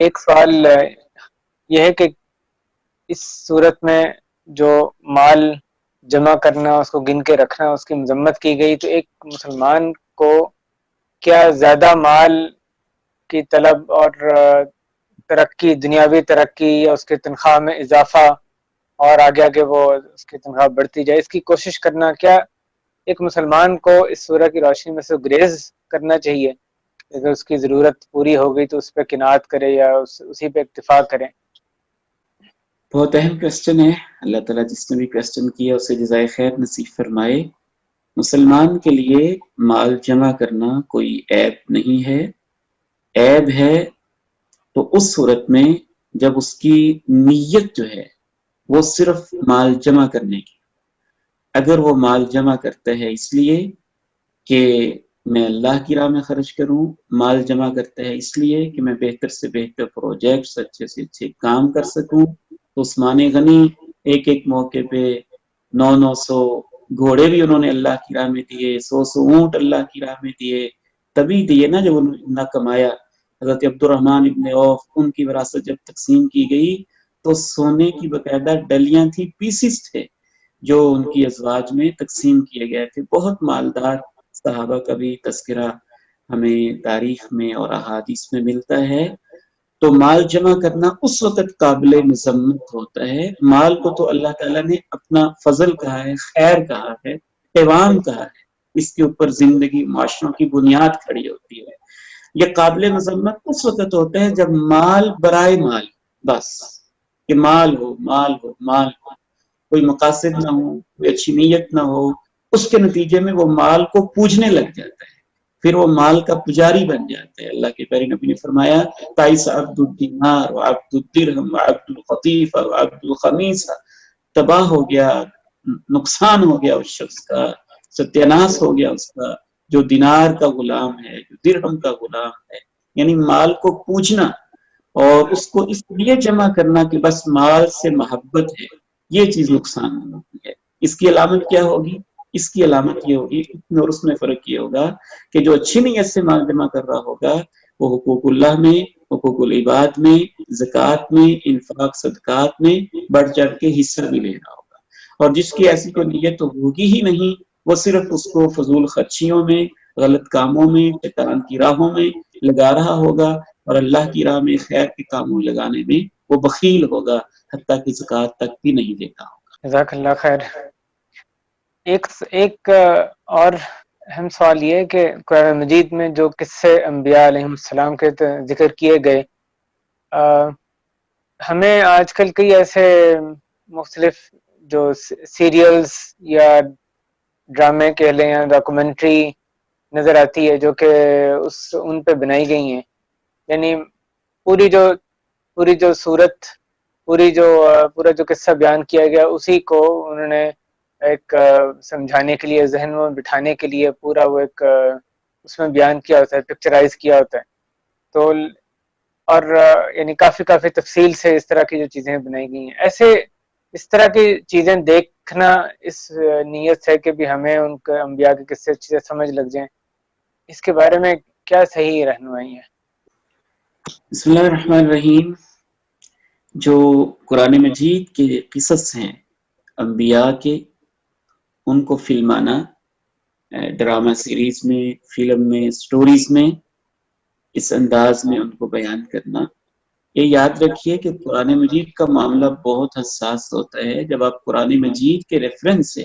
ایک سوال یہ ہے کہ اس صورت میں جو مال جمع کرنا، اس کو گن کے رکھنا، اس کی مذمت کی گئی، تو ایک مسلمان کو کیا زیادہ مال کی طلب اور ترقی، دنیاوی ترقی یا اس کے تنخواہ میں اضافہ اور آگے آگے وہ اس کی تنخواہ بڑھتی جائے، اس کی کوشش کرنا، کیا ایک مسلمان کو اس سورہ کی روشنی میں سے گریز کرنا چاہیے؟ اگر اس کی ضرورت پوری ہو گئی تو اس پہ قناعت کرے یا اسی پہ اکتفا کرے؟ بہت اہم کوشچن ہے. اللہ تعالیٰ جس نے بھی کوشچن کیا اسے جزائے خیر نصیب فرمائے. مسلمان کے لیے مال جمع کرنا کوئی عیب نہیں ہے. عیب ہے تو اس صورت میں جب اس کی نیت جو ہے وہ صرف مال جمع کرنے کی. اگر وہ مال جمع کرتا ہے اس لیے کہ میں اللہ کی راہ میں خرچ کروں، مال جمع کرتا ہے اس لیے کہ میں بہتر سے بہتر پروجیکٹس، اچھے سے اچھے کام کر سکوں، تو عثمان غنی ایک ایک موقع پہ 900 گھوڑے بھی انہوں نے اللہ کی راہ میں دیے، 100 اونٹ اللہ کی راہ میں دیے. تبھی دیے نا جب انہوں نے کمایا. حضرت عبد الرحمن ابن عوف، ان کی وراثت جب تقسیم کی گئی تو سونے کی باقاعدہ ڈلیاں تھی، پیسز تھے جو ان کی ازواج میں تقسیم کیے گئے تھے. بہت مالدار صحابہ کا بھی تذکرہ ہمیں تاریخ میں اور احادیث میں ملتا ہے. تو مال جمع کرنا اس وقت قابل مذمت ہوتا ہے. مال کو تو اللہ تعالیٰ نے اپنا فضل کہا ہے، خیر کہا ہے، قوام کہا ہے. اس کے اوپر زندگی، معاشروں کی بنیاد کھڑی ہوتی ہے. یہ قابل مذمت اس وقت ہوتا ہے جب مال برائے مال، بس کہ مال ہو مال ہو مال ہو، کوئی مقاصد نہ ہو، کوئی اچھی نیت نہ ہو. اس کے نتیجے میں وہ مال کو پوجنے لگ جاتا ہے، پھر وہ مال کا پجاری بن جاتا ہے. اللہ کے پیارے نبی نے فرمایا تائس عبد الدینار وعبد الدرہم وعبد القطیفہ وعبد الخمیسہ. تباہ ہو گیا، نقصان ہو گیا اس شخص کا، ستیاناش ہو گیا اس کا جو دینار کا غلام ہے، جو درہم کا غلام ہے. یعنی مال کو پوجنا اور اس کو اس لیے جمع کرنا کہ بس مال سے محبت ہے، یہ چیز نقصان ہوتی ہے. اس کی علامت کیا ہوگی؟ اس کی علامت یہ ہوگی، اور اس میں فرق یہ ہوگا کہ جو اچھی نیت سے مال جمع کر رہا ہوگا وہ حقوق اللہ میں، حقوق العباد میں، زکوٰۃ میں، انفاق صدقات میں بڑھ چڑھ کے حصہ بھی لے رہا ہوگا. اور جس کی ایسی کوئی نیت تو ہوگی ہی نہیں، وہ صرف اس کو فضول خرچیوں میں، غلط کاموں میں، شیطان کی راہوں میں لگا رہا ہوگا، اور اللہ کی راہ میں خیر کے کاموں لگانے میں وہ بخیل ہوگا، حتیٰ کہ زکوٰۃ تک بھی نہیں دیتا ہوگا. جزاک اللہ خیر. ایک اور اہم سوال یہ ہے کہ قرآن مجید میں جو قصے انبیاء علیہ السلام کے ذکر کیے گئے، ہمیں آج کل کئی ایسے مختلف جو سیریلز یا ڈرامے کہہ لیں یا ڈاکومنٹری نظر آتی ہے جو کہ ان پہ بنائی گئی ہیں. یعنی پوری جو صورت، پورا جو قصہ بیان کیا گیا اسی کو انہوں نے ایک سمجھانے کے لیے، ذہن میں بٹھانے کے لیے پورا وہ ایک اس میں بیان کیا ہوتا ہے، پکچرائز کیا ہوتا ہے. تو اور یعنی کافی تفصیل سے اس طرح کی جو چیزیں بنائی گئی ہیں، ایسے اس طرح کی چیزیں دیکھنا اس نیت سے کہ بھی ہمیں ان کے انبیاء کے قصے چیزیں سمجھ لگ جائیں، اس کے بارے میں کیا صحیح رہنمائی ہے؟ بسم اللہ الرحمن الرحیم. جو قرآن مجید کے قصص ہیں انبیاء کے، ان کو فلمانا، ڈرامہ سیریز میں، فلم میں، سٹوریز میں اس انداز میں ان کو بیان کرنا، یہ یاد رکھیے کہ قرآن مجید کا معاملہ بہت حساس ہوتا ہے. جب آپ قرآن مجید کے ریفرنس سے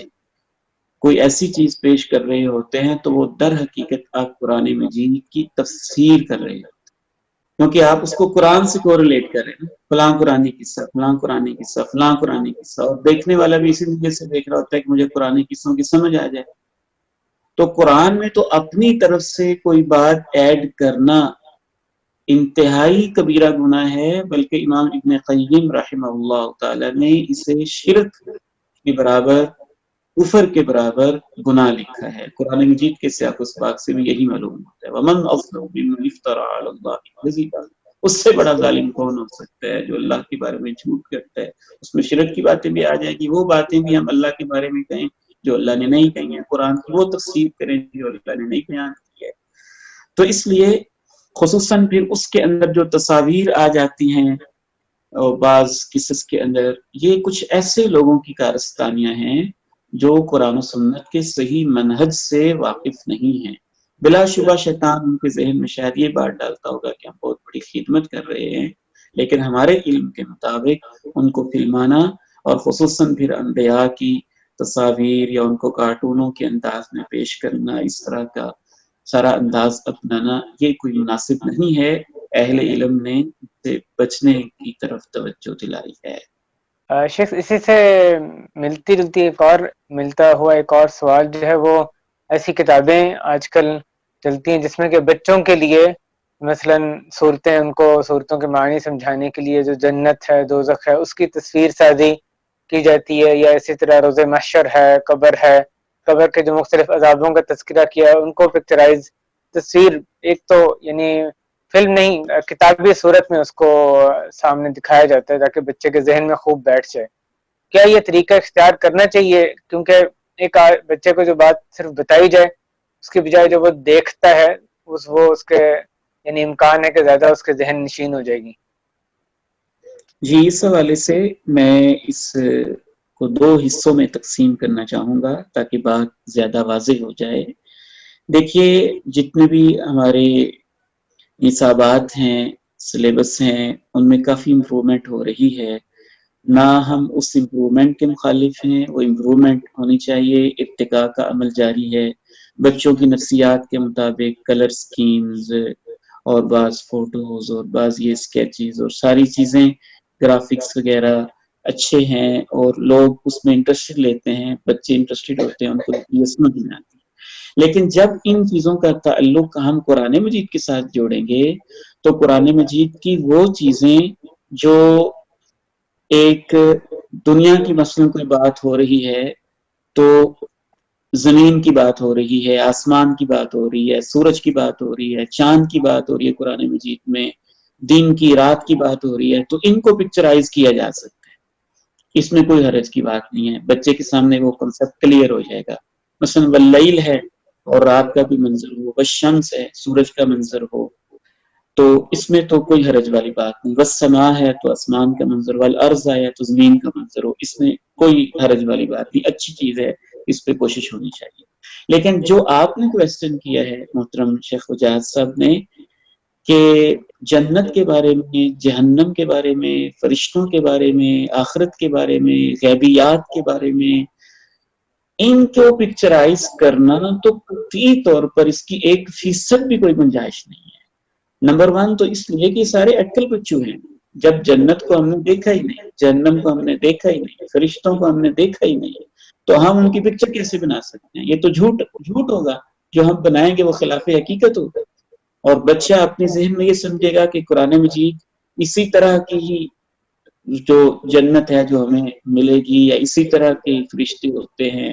کوئی ایسی چیز پیش کر رہے ہوتے ہیں تو وہ در حقیقت آپ قرآن مجید کی تفسیر کر رہے ہیں، کیونکہ آپ اس کو قرآن سے کوریلیٹ کر رہے ہیں. فلاں قرآنی قصہ، فلاں قرآنی قصہ، فلاں قرآنی قصہ، اور دیکھنے والا بھی اسی طریقے سے دیکھ رہا ہوتا ہے کہ مجھے قرآنی قصوں کی سمجھ آ جائے. تو قرآن میں تو اپنی طرف سے کوئی بات ایڈ کرنا انتہائی کبیرہ گناہ ہے، بلکہ امام ابن قیم رحمہ اللہ تعالی نے اسے شرک کے برابر، کفر کے برابر گناہ لکھا ہے. قرآن مجید کے سیاق و سباق سے بھی یہی معلوم ہوتا ہے. وَمَنْ أَظْلَمُ مِمَّنِ افْتَرَىٰ عَلَى اللَّهِ كَذِبًا. اس سے بڑا ظالم کون ہو سکتا ہے جو اللہ کے بارے میں جھوٹ کرتا ہے؟ اس میں شرک کی باتیں بھی آ جائیں گی، وہ باتیں بھی ہم اللہ کے بارے میں کہیں جو اللہ نے نہیں کہی ہیں، قرآن کی وہ تفسیر کریں جو اللہ نے نہیں بیان کی ہے. تو اس لیے خصوصاً پھر اس کے اندر جو تصاویر آ جاتی ہیں اور بعض قصص کے اندر، یہ کچھ ایسے لوگوں کی کارستانیاں ہیں جو قرآن و سنت کے صحیح منہج سے واقف نہیں ہیں۔ بلا شبہ شیطان ان کے ذہن میں شاید یہ بات ڈالتا ہوگا کہ ہم بہت بڑی خدمت کر رہے ہیں، لیکن ہمارے علم کے مطابق ان کو فلمانا اور خصوصاً پھر انبیاء کی تصاویر یا ان کو کارٹونوں کے انداز میں پیش کرنا، اس طرح کا سارا انداز اپنانا، یہ کوئی مناسب نہیں ہے۔ اہل علم نے سے بچنے کی طرف توجہ دلائی ہے۔ شیخ اسی سے ملتی جلتی ملتا ہوا ایک اور سوال جو ہے، وہ ایسی کتابیں آج کل چلتی ہیں جس میں کہ بچوں کے لیے مثلاً صورتیں، ان کو صورتوں کے معنی سمجھانے کے لیے جو جنت ہے، دوزخ ہے، اس کی تصویر سازی کی جاتی ہے، یا اسی طرح روز محشر ہے، قبر کے جو مختلف عذابوں کا تذکرہ کیا ہے ان کو پکچرائز تصویر، ایک تو یعنی فلم نہیں، کتابی صورت میں اس کو سامنے دکھایا جاتا ہے تاکہ بچے کے ذہن میں خوب بیٹھ جائے۔ کیا یہ طریقہ اختیار کرنا چاہیے؟ کیونکہ ایک بچے کو جو بات صرف بتائی جائے، اس کی بجائے جو وہ دیکھتا ہے اس کے یعنی امکان ہے کہ زیادہ اس کے ذہن نشین ہو جائے گی۔ جی، اس حوالے سے میں اس کو دو حصوں میں تقسیم کرنا چاہوں گا تاکہ بات زیادہ واضح ہو جائے۔ دیکھیے، جتنے بھی ہمارے نصابات ہیں، سلیبس ہیں، ان میں کافی امپرومنٹ ہو رہی ہے۔ نہ ہم اس امپرومنٹ کے مخالف ہیں، وہ امپرومنٹ ہونی چاہیے، ارتقاء کا عمل جاری ہے۔ بچوں کی نفسیات کے مطابق کلر سکیمز اور بعض فوٹوز اور بعض یہ اسکیچز اور ساری چیزیں، گرافکس وغیرہ اچھے ہیں اور لوگ اس میں انٹرسٹڈ لیتے ہیں، بچے انٹرسٹڈ ہوتے ہیں، ان کو یہ سمجھ میں آتی ہے۔ لیکن جب ان چیزوں کا تعلق ہم قرآن مجید کے ساتھ جوڑیں گے تو قرآن مجید کی وہ چیزیں جو ایک دنیا کی مثلاً کوئی بات ہو رہی ہے تو زمین کی بات ہو رہی ہے، آسمان کی بات ہو رہی ہے، سورج کی بات ہو رہی ہے، چاند کی بات ہو رہی ہے، قرآن مجید میں دن کی رات کی بات ہو رہی ہے، تو ان کو پکچرائز کیا جا سکتا ہے، اس میں کوئی حرج کی بات نہیں ہے۔ بچے کے سامنے وہ کنسیپٹ کلیئر ہو جائے گا۔ مثلا واللیل ہے اور رات کا بھی منظر ہو، والشمس ہے، سورج کا منظر ہو، تو اس میں تو کوئی حرج والی بات نہیں۔ والسماء ہے تو آسمان کا منظر، والارض ہے تو زمین کا منظر ہو، اس میں کوئی حرج والی بات نہیں، اچھی چیز ہے، اس پہ کوشش ہونی چاہیے۔ لیکن جو آپ نے کویسچن کیا ہے محترم شیخ وجاہد صاحب نے کہ جنت کے بارے میں، جہنم کے بارے میں، فرشتوں کے بارے میں، آخرت کے بارے میں، غیبیات کے بارے میں، ان کو پکچرائز کرنا تو قطعی طور پر اس کی 1% بھی کوئی گنجائش نہیں ہے۔ نمبر 1 تو اس لیے کہ سارے اٹکل بچو ہیں۔ جب جنت کو ہم نے دیکھا ہی نہیں، جہنم کو ہم نے دیکھا ہی نہیں، فرشتوں کو ہم نے دیکھا ہی نہیں، تو ہم ان کی پکچر کیسے بنا سکتے ہیں؟ یہ تو جھوٹ ہوگا، جو ہم بنائیں گے وہ خلاف حقیقت ہوگا۔ اور بچہ اپنے ذہن میں یہ سمجھے گا کہ قرآن مجید اسی طرح کی ہی جو جنت ہے جو ہمیں ملے گی، یا اسی طرح کے فرشتے ہوتے ہیں،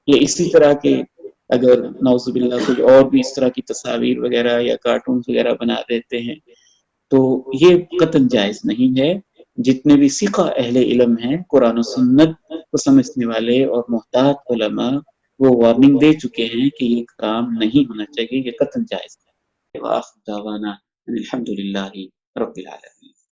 یا اسی طرح کے اگر نعوذ باللہ کوئی اور بھی اس طرح کی تصاویر وغیرہ یا کارٹون وغیرہ بنا دیتے ہیں، تو یہ قطعاً جائز نہیں ہے۔ جتنے بھی ثقہ اہل علم ہیں، قرآن و سنت کو سمجھنے والے اور محتاط علماء، وہ وارننگ دے چکے ہیں کہ یہ کام نہیں ہونا چاہیے، یہ قطعاً جائز ہے۔ وآخر دعوانا ان الحمد للہ رب العالمین۔